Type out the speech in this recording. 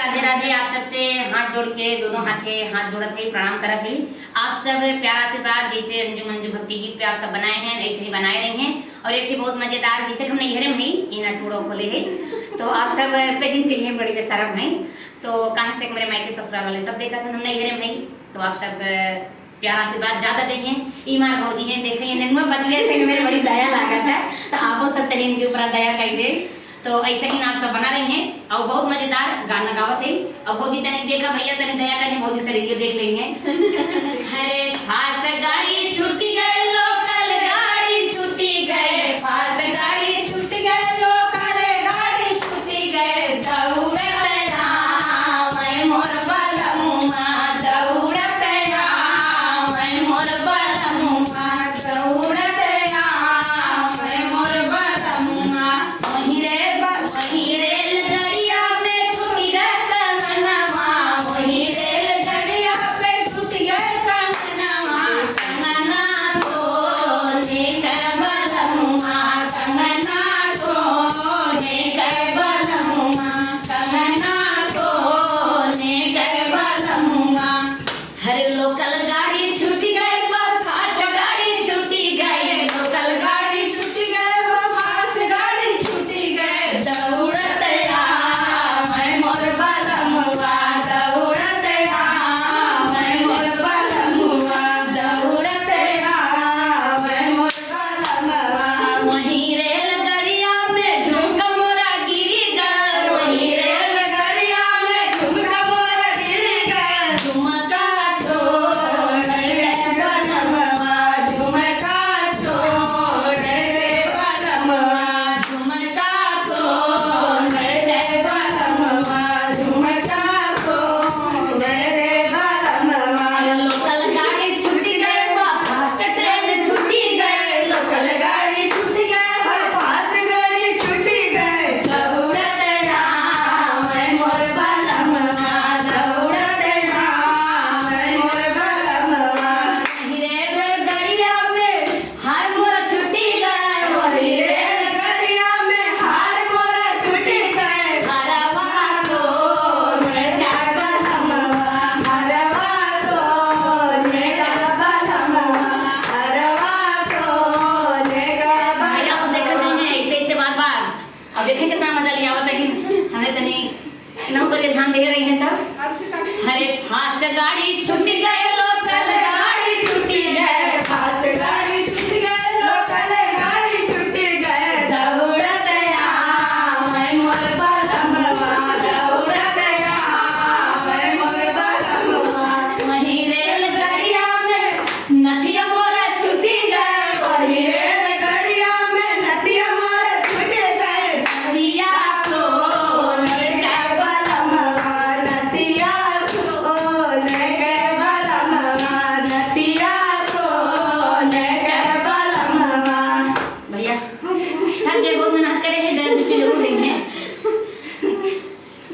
राधे राधे। आप सबसे हाथ जोड़ के दोनों हाथे हाथ जोड़त है, प्रणाम करत है। आप सब प्यारा से बात जैसे अंजू मंजू भक्ति गीत पे आप सब बनाए हैं ऐसे ही बनाए रहे हैं। और एक थी बहुत मजेदार जिसे हम नैहरे में ही इन थोड़ा खोले है, तो आप सब पे जिन चाहिए बड़ी बेशरम है। तो कहाँ से मेरे मायके ससुराल वाले सब देखा था हम नैहरे में ही, तो आप सब प्यारा से बात ज्यादा देंगे। ईमार भौजी हैं देखे ननुआ बदले से मेरे बड़ी दया लागत है, तो आपो सब तरीन के ऊपर दया कर दे। तो ऐसे ही आप सब बना रही हैं और बहुत मजेदार गाना गावत है। और भौजी तनी देखा भैया तनी दया करें, भौजी से रेडियो देख लेंगे। अरे फास्ट गाड़ी छूटी गए, लोकल गाड़ी छूटी गए, फास्ट गाड़ी छूटी गए, लोकल गाड़ी छूटी गए। दौड़त जाऊं मैं मोर बलमुआ, दौड़त जाऊं मैं मोर बलमुआ, दौड़त जाऊं मैं मोर बलमुआ। वहीं रेलगाड़िया में छूटी गए कंगनवा, वहीं रेलगाड़िया पे छूटी गए कंगनवा। कंगना सोने के बलमुआ, कंगना सोने के बलमुआ, कंगना सोने के बलमुआ। हर लोकल गाड़ी छूटी गई, बस फास्ट गाड़ी छूटी गई, लोकल गाड़ी छूटी गई, बस फास्ट गाड़ी छूटी गई। दौड़त जाऊं मैं मोर बलमुआ, दौड़त जाऊं मैं मोर बलमुआ, दौड़त जाऊं मैं मोर बलमुआ। वहीं रेलगाड़िया में झुमका मोरा गिरी गए, वहीं रेलगाड़िया में झुमका मोरा गिरी गए। झुमका छोड़ दे बलमुआ, झुमका छोड़ दे बलमुआ, झुमका छोड़ दे बलमुआ, झुमका छोड़ दे बलमुआ। लोकल गाड़ी छूटी गए, फास्ट ट्रेन छूटी गए, लोकल गाड़ी छूटी गए, फास्ट गाड़ी छूटी गए। दौड़त जाऊं मैं मोर बलमुआ, दौड़त जाऊं मैं मोर बलमुआ। वहीं रेलगाड़िया में हार मोर छूटी गए, वहीं रेलगाड़िया में हार मोर छूटी गए। हरवा सोने का बलमुआ, हरवा सोने का बलमुआ, हरवा सोने का बलमुआ। भैया को देखत नहीं है ऐसे ऐसे बार बार। अब देखें कितना मजा लिया आवत है कि हमने तनी नौ करके ध्यान दे रही है सब। अरे फास्ट गाड़ी छूटी गए,